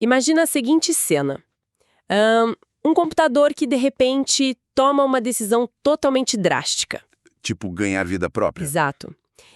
Imagina a seguinte cena. Um computador que, de repente, toma uma decisão totalmente drástica. Tipo, ganhar vida própria. Exato.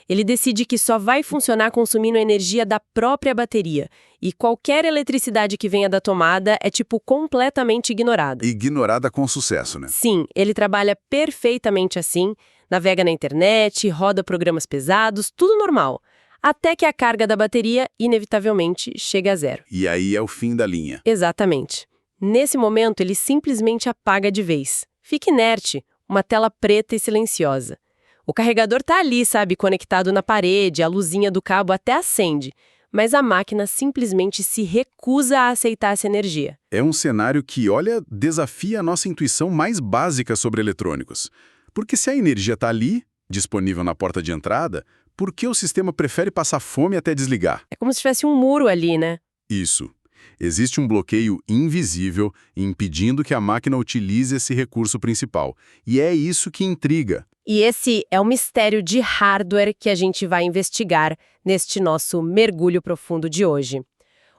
Ele decide que só vai funcionar consumindo energia da própria bateria. E qualquer eletricidade que venha da tomada é, completamente ignorada. Ignorada com sucesso, né? Sim, ele trabalha perfeitamente assim, navega na internet, roda programas pesados, tudo normal. Até que a carga da bateria, inevitavelmente, chega a zero. E aí é o fim da linha. Exatamente. Nesse momento, ele simplesmente apaga de vez. Fica inerte, uma tela preta e silenciosa. O carregador tá ali, sabe, conectado na parede, a luzinha do cabo até acende, mas a máquina simplesmente se recusa a aceitar essa energia. É um cenário que, olha, desafia a nossa intuição mais básica sobre eletrônicos. Porque se a energia tá ali, disponível na porta de entrada, por que o sistema prefere passar fome até desligar? É como se tivesse um muro ali, né? Isso. Existe um bloqueio invisível impedindo que a máquina utilize esse recurso principal. E é isso que intriga. E esse é o mistério de hardware que a gente vai investigar neste nosso mergulho profundo de hoje.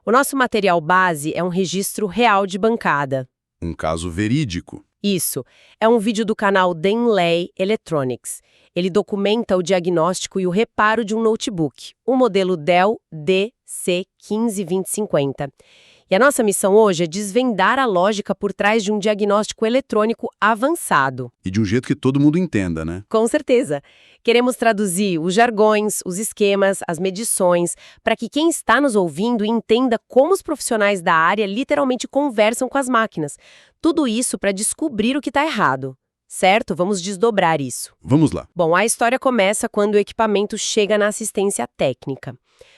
O nosso material base é um registro real de bancada. Um caso verídico. Isso. É um vídeo do canal Denley Electronics. Ele documenta o diagnóstico e o reparo de um notebook, o modelo Dell DC152050. E a nossa missão hoje é desvendar a lógica por trás de um diagnóstico eletrônico avançado. E de um jeito que todo mundo entenda, né? Com certeza. Queremos traduzir os jargões, os esquemas, as medições, para que quem está nos ouvindo entenda como os profissionais da área literalmente conversam com as máquinas. Tudo isso para descobrir o que está errado. Certo? Vamos desdobrar isso. Vamos lá. Bom, a história começa quando o equipamento chega na assistência técnica.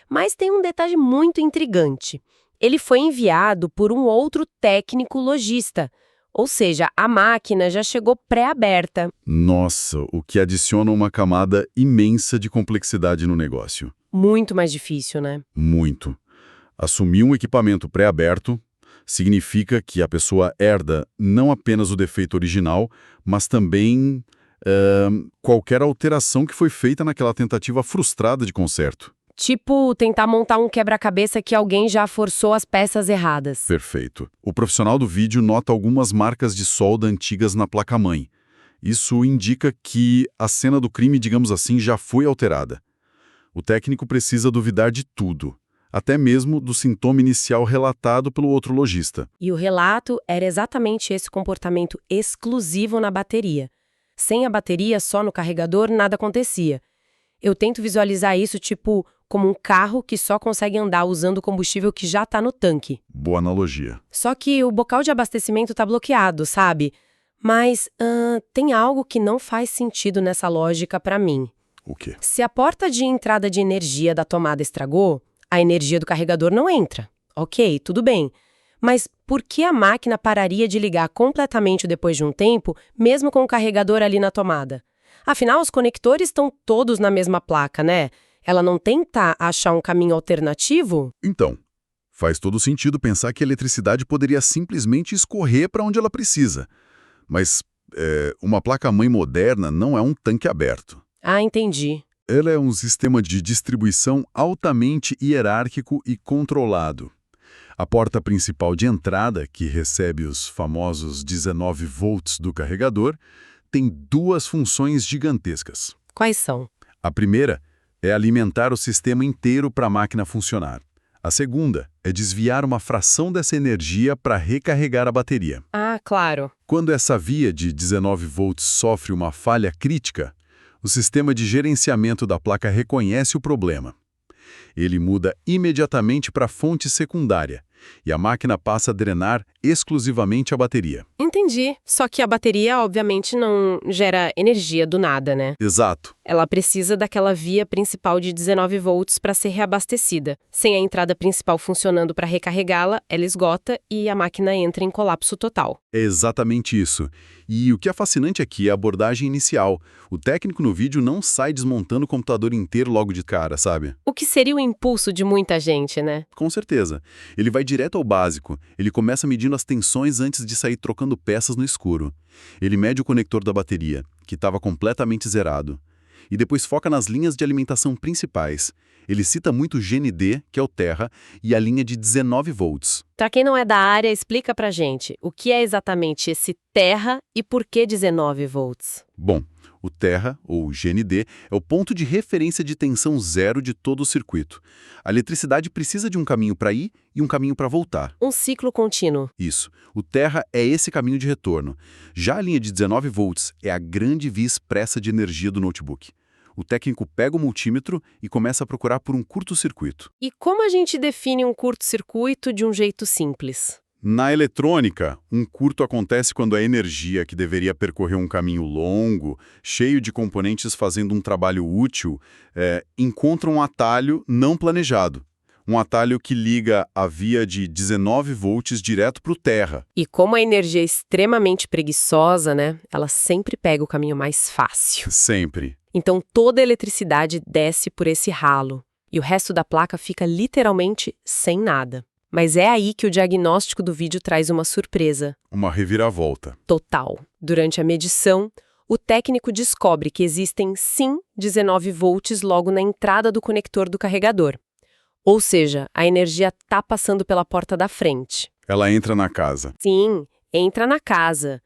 Mas tem um detalhe muito intrigante. Ele foi enviado por um outro técnico lojista. Ou seja, a máquina já chegou pré-aberta. Nossa, o que adiciona uma camada imensa de complexidade no negócio. Muito mais difícil, né? Muito. Assumir um equipamento pré-aberto significa que a pessoa herda não apenas o defeito original, mas também qualquer alteração que foi feita naquela tentativa frustrada de conserto. Tipo, tentar montar um quebra-cabeça que alguém já forçou as peças erradas. Perfeito. O profissional do vídeo nota algumas marcas de solda antigas na placa-mãe. Isso indica que a cena do crime, digamos assim, já foi alterada. O técnico precisa duvidar de tudo, até mesmo do sintoma inicial relatado pelo outro lojista. E o relato era exatamente esse comportamento exclusivo na bateria. Sem a bateria, só no carregador, nada acontecia. Eu tento visualizar isso como um carro que só consegue andar usando o combustível que já está no tanque. Boa analogia. Só que o bocal de abastecimento está bloqueado, sabe? Mas tem algo que não faz sentido nessa lógica para mim. O quê? Se a porta de entrada de energia da tomada estragou, a energia do carregador não entra. Ok, tudo bem. Mas por que a máquina pararia de ligar completamente depois de um tempo, mesmo com o carregador ali na tomada? Afinal, os conectores estão todos na mesma placa, né? Ela não tenta achar um caminho alternativo? Então, faz todo sentido pensar que a eletricidade poderia simplesmente escorrer para onde ela precisa. Mas uma placa-mãe moderna não é um tanque aberto. Ah, entendi. Ela é um sistema de distribuição altamente hierárquico e controlado. A porta principal de entrada, que recebe os famosos 19 volts do carregador, tem duas funções gigantescas. Quais são? A primeira é alimentar o sistema inteiro para a máquina funcionar. A segunda é desviar uma fração dessa energia para recarregar a bateria. Ah, claro. Quando essa via de 19 volts sofre uma falha crítica, o sistema de gerenciamento da placa reconhece o problema. Ele muda imediatamente para a fonte secundária e a máquina passa a drenar exclusivamente a bateria. Entendi. Só que a bateria, obviamente, não gera energia do nada, né? Exato. Ela precisa daquela via principal de 19 volts para ser reabastecida. Sem a entrada principal funcionando para recarregá-la, ela esgota e a máquina entra em colapso total. É exatamente isso. E o que é fascinante aqui é a abordagem inicial. O técnico no vídeo não sai desmontando o computador inteiro logo de cara, sabe? O que seria o impulso de muita gente, né? Com certeza. Ele vai direto ao básico. Ele começa medindo as tensões antes de sair trocando peças no escuro. Ele mede o conector da bateria, que estava completamente zerado. e depois foca nas linhas de alimentação principais. Ele cita muito o GND, que é o terra, e a linha de 19 volts. Pra quem não é da área, explica pra gente o que é exatamente esse terra e por que 19 volts. Bom, o terra, ou GND, é o ponto de referência de tensão zero de todo o circuito. A eletricidade precisa de um caminho para ir e um caminho para voltar. Um ciclo contínuo. Isso. O terra é esse caminho de retorno. Já a linha de 19 volts é a grande via expressa de energia do notebook. O técnico pega o multímetro e começa a procurar por um curto-circuito. E como a gente define um curto-circuito de um jeito simples? Na eletrônica, um curto acontece quando a energia, que deveria percorrer um caminho longo, cheio de componentes fazendo um trabalho útil, encontra um atalho não planejado. Um atalho que liga a via de 19 volts direto para o terra. E como a energia é extremamente preguiçosa, né? Ela sempre pega o caminho mais fácil. Sempre. Então toda a eletricidade desce por esse ralo. E o resto da placa fica literalmente sem nada. Mas é aí que o diagnóstico do vídeo traz uma surpresa. Uma reviravolta. Total. Durante a medição, o técnico descobre que existem, sim, 19 volts logo na entrada do conector do carregador. Ou seja, a energia está passando pela porta da frente. Ela entra na casa. Sim, entra na casa.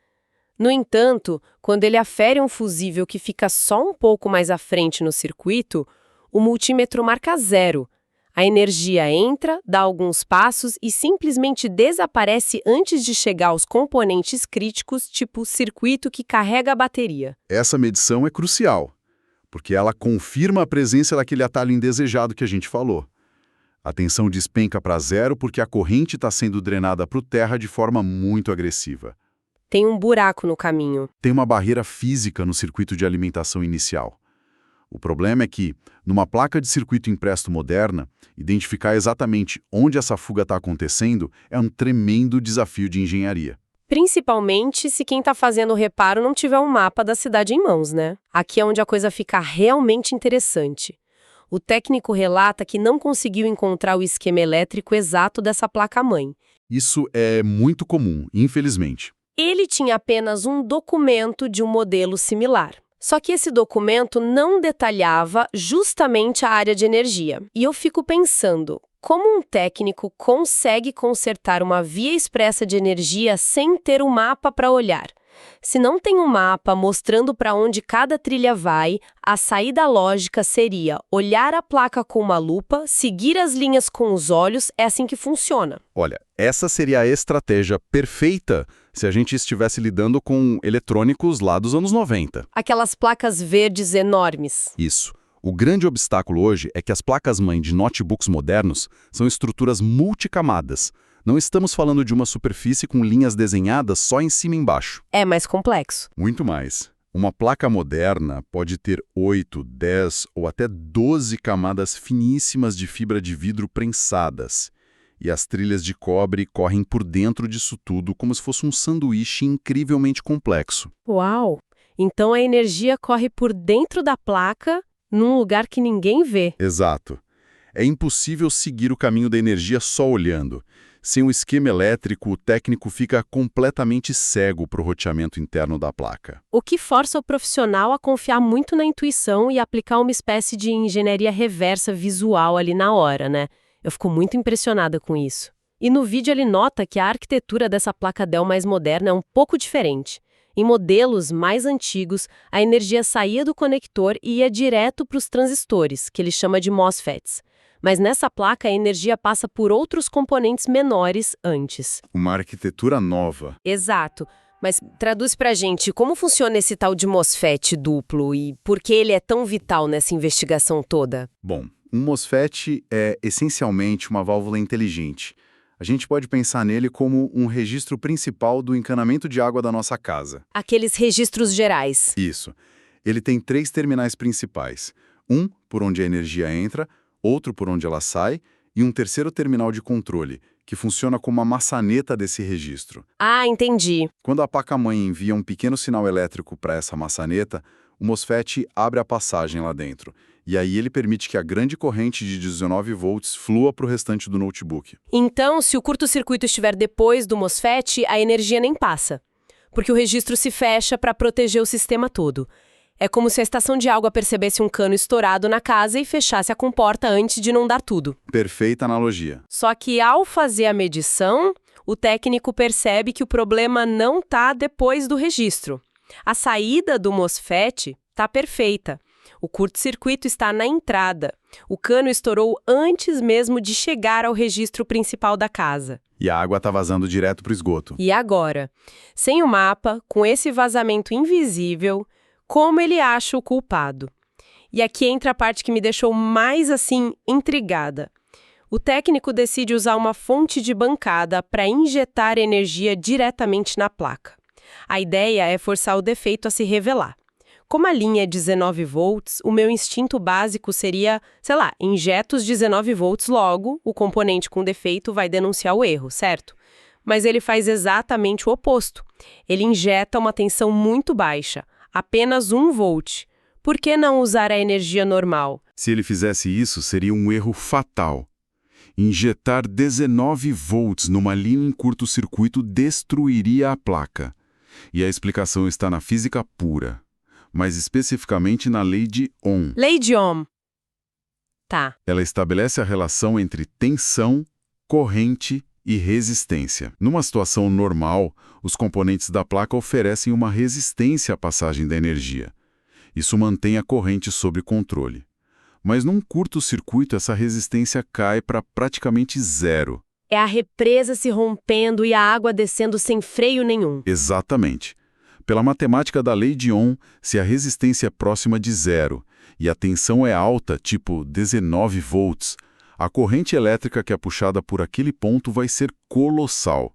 No entanto, quando ele afere um fusível que fica só um pouco mais à frente no circuito, o multímetro marca 0. A energia entra, dá alguns passos e simplesmente desaparece antes de chegar aos componentes críticos, tipo o circuito que carrega a bateria. Essa medição é crucial, porque ela confirma a presença daquele atalho indesejado que a gente falou. A tensão despenca para 0 porque a corrente está sendo drenada para o terra de forma muito agressiva. Tem um buraco no caminho. Tem uma barreira física no circuito de alimentação inicial. O problema é que, numa placa de circuito impresso moderna, identificar exatamente onde essa fuga está acontecendo é um tremendo desafio de engenharia. Principalmente se quem está fazendo o reparo não tiver um mapa da cidade em mãos, né? Aqui é onde a coisa fica realmente interessante. O técnico relata que não conseguiu encontrar o esquema elétrico exato dessa placa-mãe. Isso é muito comum, infelizmente. Ele tinha apenas um documento de um modelo similar. Só que esse documento não detalhava justamente a área de energia. E eu fico pensando, como um técnico consegue consertar uma via expressa de energia sem ter um mapa para olhar? Se não tem um mapa mostrando para onde cada trilha vai, a saída lógica seria olhar a placa com uma lupa, seguir as linhas com os olhos, é assim que funciona. Olha, essa seria a estratégia perfeita se a gente estivesse lidando com eletrônicos lá dos anos 90. Aquelas placas verdes enormes. Isso. O grande obstáculo hoje é que as placas-mãe de notebooks modernos são estruturas multicamadas. Não estamos falando de uma superfície com linhas desenhadas só em cima e embaixo. É mais complexo. Muito mais. Uma placa moderna pode ter 8, 10 ou até 12 camadas finíssimas de fibra de vidro prensadas. E as trilhas de cobre correm por dentro disso tudo como se fosse um sanduíche incrivelmente complexo. Uau! Então a energia corre por dentro da placa, num lugar que ninguém vê. Exato. É impossível seguir o caminho da energia só olhando. Sem um esquema elétrico, o técnico fica completamente cego para o roteamento interno da placa. O que força o profissional a confiar muito na intuição e aplicar uma espécie de engenharia reversa visual ali na hora, né? Eu fico muito impressionada com isso. E no vídeo ele nota que a arquitetura dessa placa Dell mais moderna é um pouco diferente. Em modelos mais antigos, a energia saía do conector e ia direto para os transistores, que ele chama de MOSFETs. Mas nessa placa a energia passa por outros componentes menores antes. Uma arquitetura nova. Exato. Mas traduz pra gente como funciona esse tal de MOSFET duplo e por que ele é tão vital nessa investigação toda? Bom, um MOSFET é essencialmente uma válvula inteligente. A gente pode pensar nele como um registro principal do encanamento de água da nossa casa. Aqueles registros gerais. Isso. Ele tem 3 terminais principais. Um por onde a energia entra, outro por onde ela sai e um terceiro terminal de controle, que funciona como a maçaneta desse registro. Ah, entendi. Quando a placa-mãe envia um pequeno sinal elétrico para essa maçaneta, o MOSFET abre a passagem lá dentro. E aí ele permite que a grande corrente de 19 volts flua para o restante do notebook. Então, se o curto-circuito estiver depois do MOSFET, a energia nem passa, porque o registro se fecha para proteger o sistema todo. É como se a estação de água percebesse um cano estourado na casa e fechasse a comporta antes de inundar tudo. Perfeita analogia. Só que ao fazer a medição, o técnico percebe que o problema não está depois do registro. A saída do MOSFET está perfeita. O curto-circuito está na entrada. O cano estourou antes mesmo de chegar ao registro principal da casa. E a água está vazando direto para o esgoto. E agora? Sem o mapa, com esse vazamento invisível, como ele acha o culpado? E aqui entra a parte que me deixou mais, intrigada. O técnico decide usar uma fonte de bancada para injetar energia diretamente na placa. A ideia é forçar o defeito a se revelar. Como a linha é 19 volts, o meu instinto básico seria, injeta os 19 volts logo, o componente com defeito vai denunciar o erro, certo? Mas ele faz exatamente o oposto. Ele injeta uma tensão muito baixa, apenas 1 volt. Por que não usar a energia normal? Se ele fizesse isso, seria um erro fatal. Injetar 19 volts numa linha em curto-circuito destruiria a placa. E a explicação está na física pura, mas especificamente na lei de Ohm. Lei de Ohm. Tá. Ela estabelece a relação entre tensão, corrente e resistência. Numa situação normal, os componentes da placa oferecem uma resistência à passagem da energia. Isso mantém a corrente sob controle. Mas num curto-circuito, essa resistência cai para praticamente zero. É a represa se rompendo e a água descendo sem freio nenhum. Exatamente. Pela matemática da lei de Ohm, se a resistência é próxima de zero e a tensão é alta, tipo 19 volts, a corrente elétrica que é puxada por aquele ponto vai ser colossal.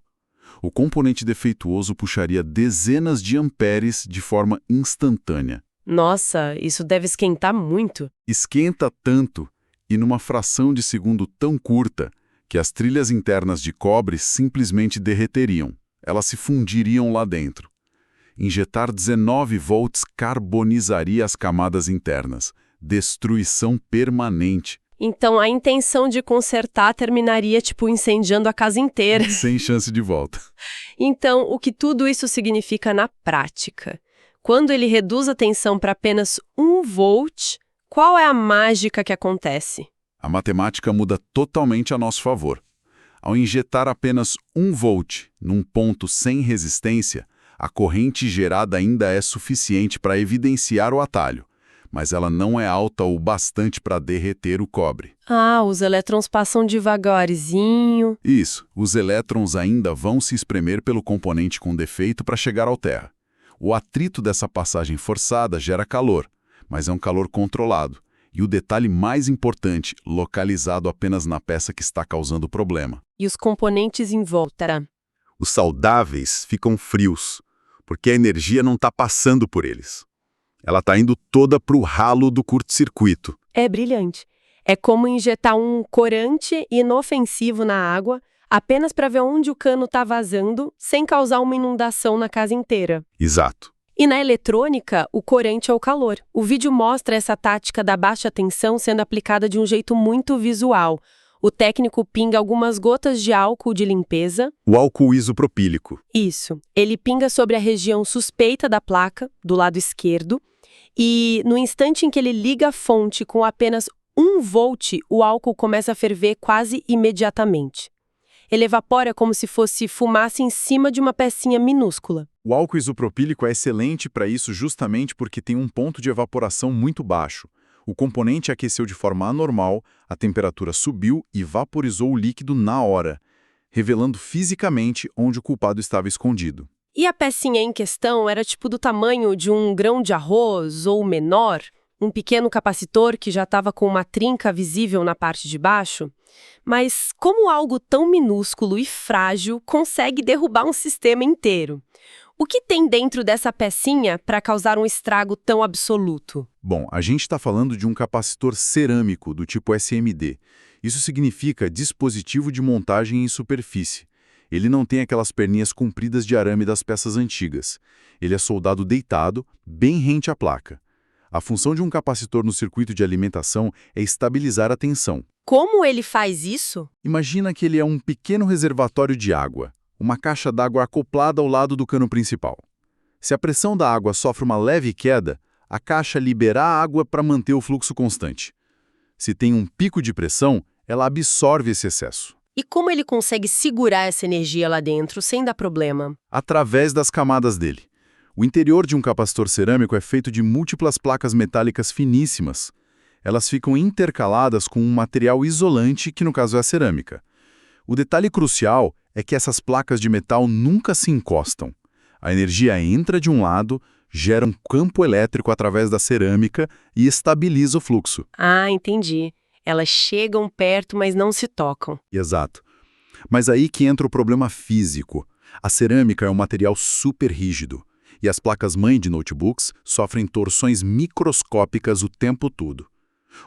O componente defeituoso puxaria dezenas de amperes de forma instantânea. Nossa, isso deve esquentar muito. Esquenta tanto, e numa fração de segundo tão curta, que as trilhas internas de cobre simplesmente derreteriam. Elas se fundiriam lá dentro. Injetar 19 volts carbonizaria as camadas internas. Destruição permanente. Então a intenção de consertar terminaria, incendiando a casa inteira. Sem chance de volta. Então, o que tudo isso significa na prática? Quando ele reduz a tensão para apenas 1 volt, qual é a mágica que acontece? A matemática muda totalmente a nosso favor. Ao injetar apenas 1 volt num ponto sem resistência, a corrente gerada ainda é suficiente para evidenciar o atalho, mas ela não é alta o bastante para derreter o cobre. Ah, os elétrons passam devagarzinho. Isso, os elétrons ainda vão se espremer pelo componente com defeito para chegar ao terra. O atrito dessa passagem forçada gera calor, mas é um calor controlado. E o detalhe mais importante, localizado apenas na peça que está causando o problema. E os componentes em volta? Os saudáveis ficam frios, porque a energia não está passando por eles. Ela está indo toda para o ralo do curto-circuito. É brilhante. É como injetar um corante inofensivo na água, apenas para ver onde o cano está vazando, sem causar uma inundação na casa inteira. Exato. E na eletrônica, o corante é o calor. O vídeo mostra essa tática da baixa tensão sendo aplicada de um jeito muito visual. O técnico pinga algumas gotas de álcool de limpeza. O álcool isopropílico. Isso. Ele pinga sobre a região suspeita da placa, do lado esquerdo, e no instante em que ele liga a fonte com apenas 1 volt, o álcool começa a ferver quase imediatamente. Ele evapora como se fosse fumaça em cima de uma pecinha minúscula. O álcool isopropílico é excelente para isso justamente porque tem um ponto de evaporação muito baixo. O componente aqueceu de forma anormal, a temperatura subiu e vaporizou o líquido na hora, revelando fisicamente onde o culpado estava escondido. E a pecinha em questão era do tamanho de um grão de arroz ou menor, um pequeno capacitor que já estava com uma trinca visível na parte de baixo. Mas como algo tão minúsculo e frágil consegue derrubar um sistema inteiro? O que tem dentro dessa pecinha para causar um estrago tão absoluto? Bom, a gente está falando de um capacitor cerâmico do tipo SMD. Isso significa dispositivo de montagem em superfície. Ele não tem aquelas perninhas compridas de arame das peças antigas. Ele é soldado deitado, bem rente à placa. A função de um capacitor no circuito de alimentação é estabilizar a tensão. Como ele faz isso? Imagina que ele é um pequeno reservatório de água, uma caixa d'água acoplada ao lado do cano principal. Se a pressão da água sofre uma leve queda, a caixa libera água para manter o fluxo constante. Se tem um pico de pressão, ela absorve esse excesso. E como ele consegue segurar essa energia lá dentro sem dar problema? Através das camadas dele. O interior de um capacitor cerâmico é feito de múltiplas placas metálicas finíssimas. Elas ficam intercaladas com um material isolante, que no caso é a cerâmica. O detalhe crucial é que essas placas de metal nunca se encostam. A energia entra de um lado, gera um campo elétrico através da cerâmica e estabiliza o fluxo. Ah, entendi. Elas chegam perto, mas não se tocam. Exato. Mas aí que entra o problema físico. A cerâmica é um material super rígido, e as placas-mãe de notebooks sofrem torções microscópicas o tempo todo.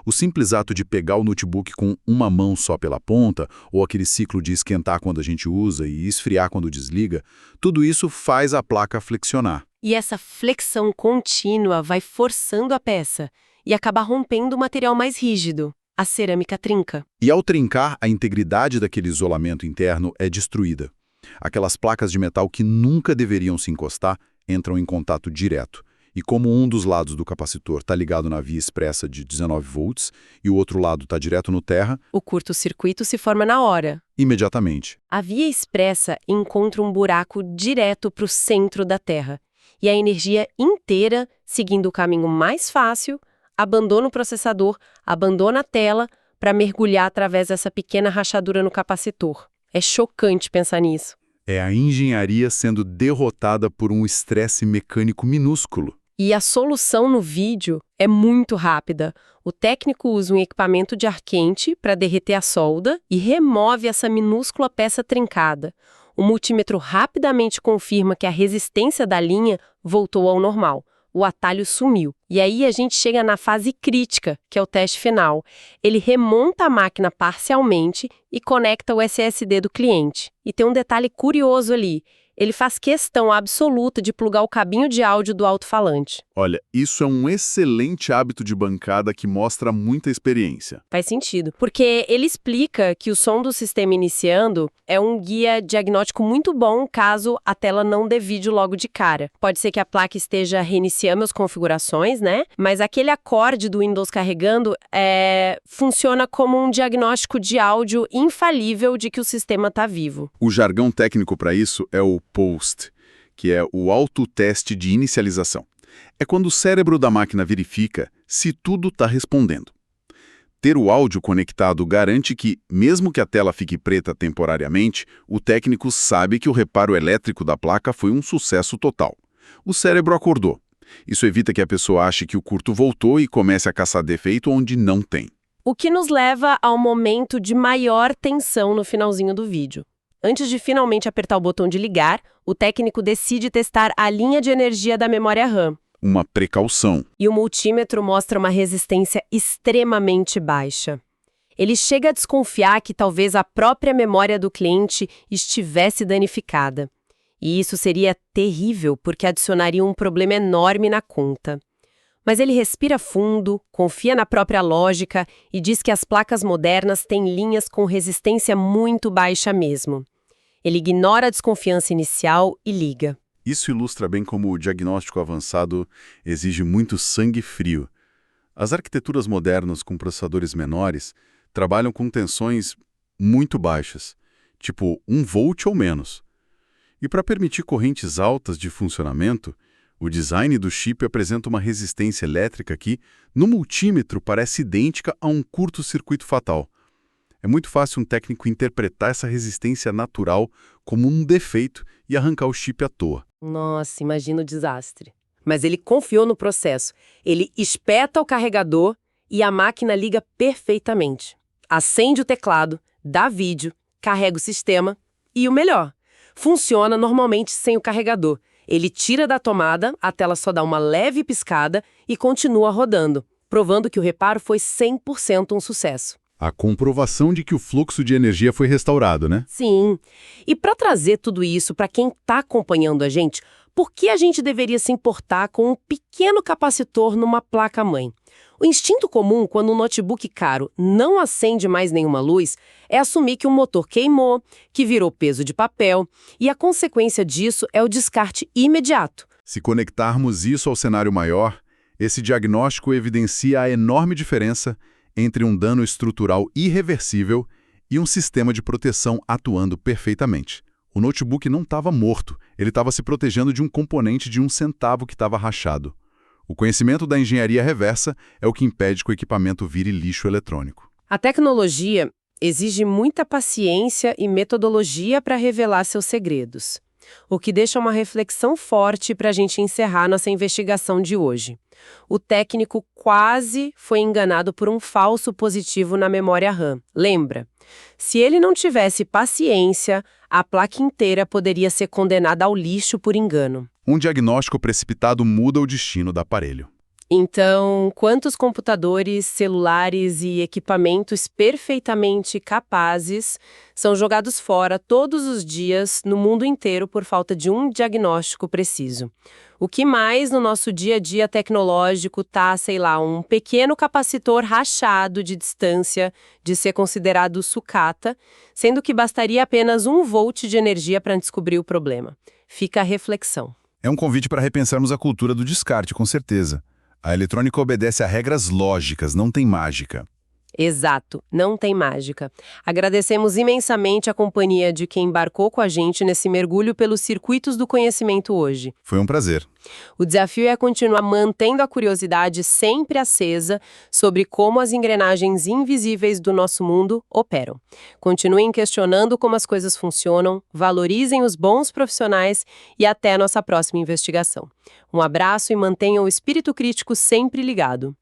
O simples ato de pegar o notebook com uma mão só pela ponta, ou aquele ciclo de esquentar quando a gente usa e esfriar quando desliga, tudo isso faz a placa flexionar. E essa flexão contínua vai forçando a peça e acaba rompendo o material mais rígido. A cerâmica trinca. E ao trincar, a integridade daquele isolamento interno é destruída. Aquelas placas de metal que nunca deveriam se encostar entram em contato direto. E como um dos lados do capacitor está ligado na via expressa de 19 volts e o outro lado está direto no terra, O curto-circuito se forma na hora. imediatamente. A via expressa encontra um buraco direto para o centro da Terra. E a energia inteira, seguindo o caminho mais fácil, abandona o processador, abandona a tela para mergulhar através dessa pequena rachadura no capacitor. É chocante pensar nisso. É a engenharia sendo derrotada por um estresse mecânico minúsculo. E a solução no vídeo é muito rápida. O técnico usa um equipamento de ar quente para derreter a solda e remove essa minúscula peça trincada. O multímetro rapidamente confirma que a resistência da linha voltou ao normal. O atalho sumiu. E aí a gente chega na fase crítica, que é o teste final. Ele remonta a máquina parcialmente e conecta o SSD do cliente. E tem um detalhe curioso ali. Ele faz questão absoluta de plugar o cabinho de áudio do alto-falante. Olha, isso é um excelente hábito de bancada que mostra muita experiência. Faz sentido. Porque ele explica que o som do sistema iniciando é um guia diagnóstico muito bom caso a tela não dê vídeo logo de cara. Pode ser que a placa esteja reiniciando as configurações, né? Mas aquele acorde do Windows carregando funciona como um diagnóstico de áudio infalível de que o sistema está vivo. O jargão técnico para isso é o POST, que é o autoteste de inicialização. É quando o cérebro da máquina verifica se tudo está respondendo. Ter o áudio conectado garante que, mesmo que a tela fique preta temporariamente, o técnico sabe que o reparo elétrico da placa foi um sucesso total. O cérebro acordou. Isso evita que a pessoa ache que o curto voltou e comece a caçar defeito onde não tem. O que nos leva ao momento de maior tensão no finalzinho do vídeo. Antes de finalmente apertar o botão de ligar, o técnico decide testar a linha de energia da memória RAM. Uma precaução. E o multímetro mostra uma resistência extremamente baixa. Ele chega a desconfiar que talvez a própria memória do cliente estivesse danificada. E isso seria terrível, porque adicionaria um problema enorme na conta. Mas ele respira fundo, confia na própria lógica e diz que as placas modernas têm linhas com resistência muito baixa mesmo. Ele ignora a desconfiança inicial e liga. Isso ilustra bem como o diagnóstico avançado exige muito sangue frio. As arquiteturas modernas com processadores menores trabalham com tensões muito baixas, tipo 1 volt ou menos. E para permitir correntes altas de funcionamento, o design do chip apresenta uma resistência elétrica que, no multímetro, parece idêntica a um curto-circuito fatal. É muito fácil um técnico interpretar essa resistência natural como um defeito e arrancar o chip à toa. Nossa, imagina o desastre. Mas ele confiou no processo. Ele espeta o carregador e a máquina liga perfeitamente. Acende o teclado, dá vídeo, carrega o sistema e o melhor, funciona normalmente sem o carregador. Ele tira da tomada, a tela só dá uma leve piscada e continua rodando, provando que o reparo foi 100% um sucesso. A comprovação de que o fluxo de energia foi restaurado, né? Sim. E para trazer tudo isso para quem está acompanhando a gente, por que a gente deveria se importar com um pequeno capacitor numa placa-mãe? O instinto comum, quando um notebook caro não acende mais nenhuma luz, é assumir que o motor queimou, que virou peso de papel, e a consequência disso é o descarte imediato. Se conectarmos isso ao cenário maior, Esse diagnóstico evidencia a enorme diferença entre um dano estrutural irreversível e um sistema de proteção atuando perfeitamente. O notebook não estava morto, ele estava se protegendo de um componente de 1 centavo que estava rachado. O conhecimento da engenharia reversa é o que impede que o equipamento vire lixo eletrônico. A tecnologia exige muita paciência e metodologia para revelar seus segredos, o que deixa uma reflexão forte para a gente encerrar nossa investigação de hoje. O técnico quase foi enganado por um falso positivo na memória RAM. Lembra? Se ele não tivesse paciência, a placa inteira poderia ser condenada ao lixo por engano. Um diagnóstico precipitado muda o destino do aparelho. Então, quantos computadores, celulares e equipamentos perfeitamente capazes são jogados fora todos os dias no mundo inteiro por falta de um diagnóstico preciso? O que mais no nosso dia a dia tecnológico tá, sei lá, um pequeno capacitor rachado de distância de ser considerado sucata, sendo que bastaria apenas 1 volt de energia para descobrir o problema. Fica a reflexão. É um convite para repensarmos a cultura do descarte, com certeza. A eletrônica obedece a regras lógicas, não tem mágica. Exato, não tem mágica. Agradecemos imensamente a companhia de quem embarcou com a gente nesse mergulho pelos circuitos do conhecimento hoje. Foi um prazer. O desafio é continuar mantendo a curiosidade sempre acesa sobre como as engrenagens invisíveis do nosso mundo operam. Continuem questionando como as coisas funcionam, valorizem os bons profissionais e até a nossa próxima investigação. Um abraço e mantenham o espírito crítico sempre ligado.